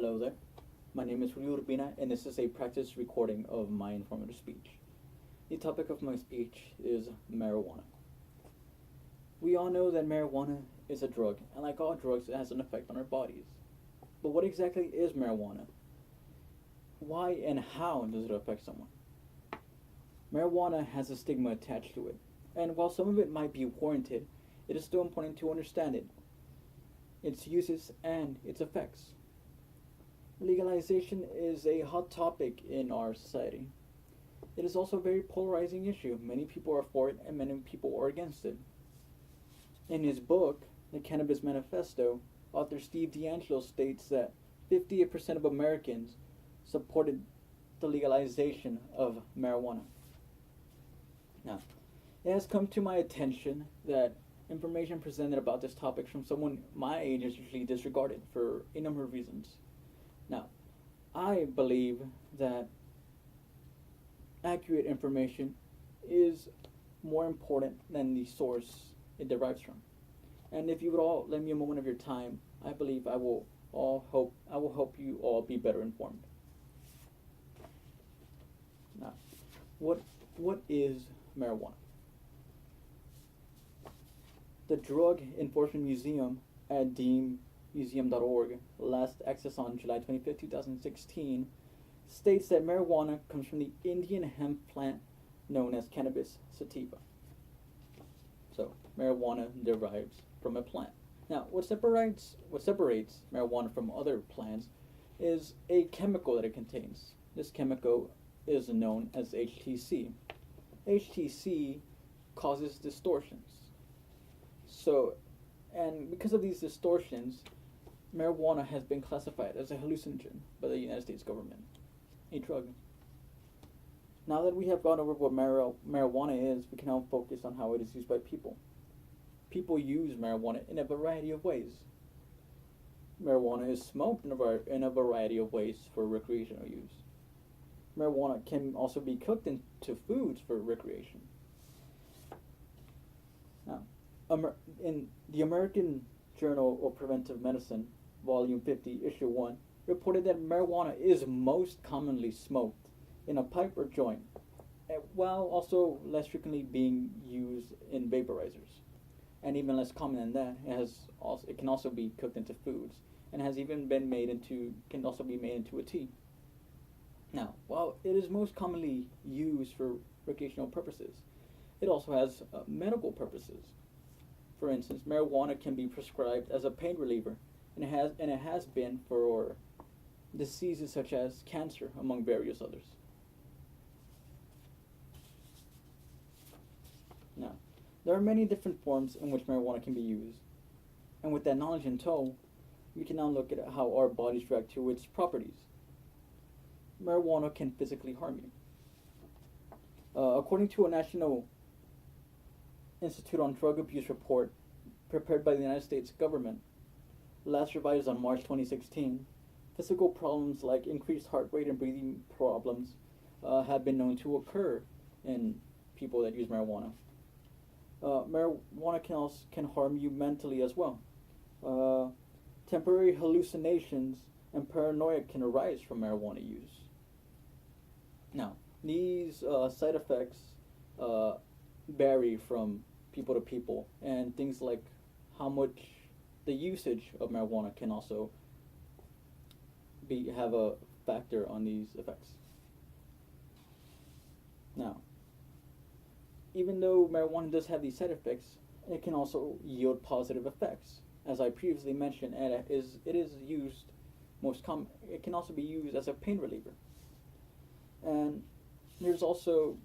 Hello there. My name is Julio Urbina, and this is a practice recording of my informative speech. The topic of my speech is marijuana. We all know that marijuana is a drug, and like all drugs, it has an effect on our bodies. But what exactly is marijuana? Why and how does it affect someone? Marijuana has a stigma attached to it, and while some of it might be warranted, it is still important to understand it, its uses, and its effects. Legalization is a hot topic in our society. It is also a very polarizing issue. Many people are for it and many people are against it. In his book, The Cannabis Manifesto, author Steve DeAngelo states that 58% of Americans supported the legalization of marijuana. Now, it has come to my attention that information presented about this topic from someone my age is usually disregarded for a number of reasons. Now, I believe that accurate information is more important than the source it derives from. And if you would all lend me a moment of your time, I believe I will help you all be better informed. Now, what is marijuana? The Drug Enforcement Museum at deanmuseum.org, last access on July 25, 2016, states that marijuana comes from the Indian hemp plant known as Cannabis sativa. So, marijuana derives from a plant. Now, what separates marijuana from other plants is a chemical that it contains. This chemical is known as HTC. HTC causes distortions. So, and because of these distortions, marijuana has been classified as a hallucinogen by the United States government, a drug. Now that we have gone over what marijuana is, we can now focus on how it is used by people. People use marijuana in a variety of ways. Marijuana is smoked in a variety of ways for recreational use. Marijuana can also be cooked into foods for recreation. Now, in the American Journal of Preventive Medicine, Volume 50, Issue 1, reported that marijuana is most commonly smoked in a pipe or joint, while also less frequently being used in vaporizers. And even less common than that, it can also be cooked into foods, and can also be made into a tea. Now, while it is most commonly used for recreational purposes, it also has medical purposes. For instance, marijuana can be prescribed as a pain reliever, and it has been for diseases such as cancer, among various others. Now, there are many different forms in which marijuana can be used, and with that knowledge in tow, we can now look at how our bodies react to its properties. Marijuana can physically harm you. According to a National Institute on Drug Abuse report prepared by the United States government, last revised on March 2016, physical problems like increased heart rate and breathing problems have been known to occur in people that use marijuana. Marijuana can harm you mentally as well. Temporary hallucinations and paranoia can arise from marijuana use. Now, these side effects vary from people to people, and things like how much the usage of marijuana can also have a factor on these effects. Now, even though marijuana does have these side effects, it can also yield positive effects. As I previously mentioned, it is used it can also be used as a pain reliever. And there's also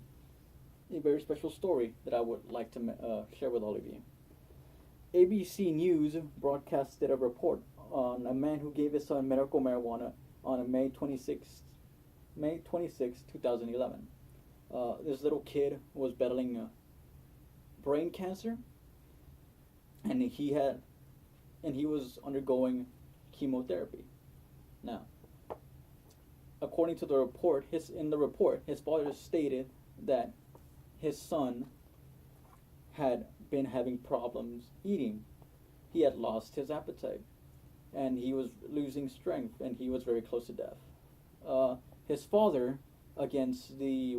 a very special story that I would like to share with all of you. ABC News broadcasted a report on a man who gave his son medical marijuana on May 26, 2011. This little kid was battling brain cancer, and he was undergoing chemotherapy. Now, according to the report, his father stated that his son had been having problems eating. He had lost his appetite. and he was losing strength, and he was very close to death. His father, against the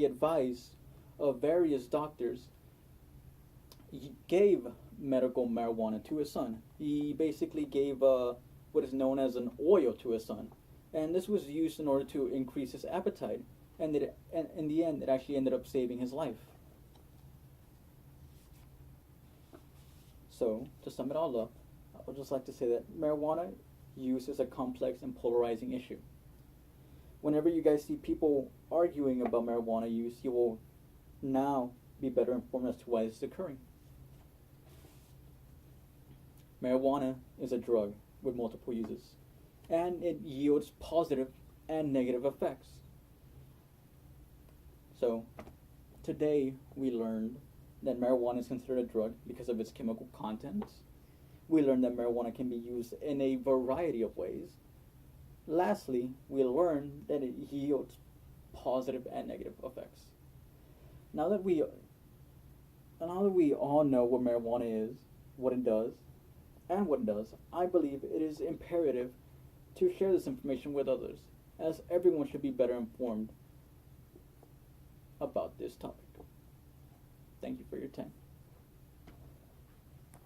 advice of various doctors, he gave medical marijuana to his son. He basically gave what is known as an oil to his son, and this was used in order to increase his appetite. And in the end, it actually ended up saving his life. So, to sum it all up, I would just like to say that marijuana use is a complex and polarizing issue. Whenever you guys see people arguing about marijuana use, you will now be better informed as to why this is occurring. Marijuana is a drug with multiple uses, and it yields positive and negative effects. So, today we learned that marijuana is considered a drug because of its chemical contents. We learned that marijuana can be used in a variety of ways. Lastly, we learned that it yields positive and negative effects. Now that we all know what marijuana is, what it does, and what it does, I believe it is imperative to share this information with others, as everyone should be better informed about this topic. Thank you for your time.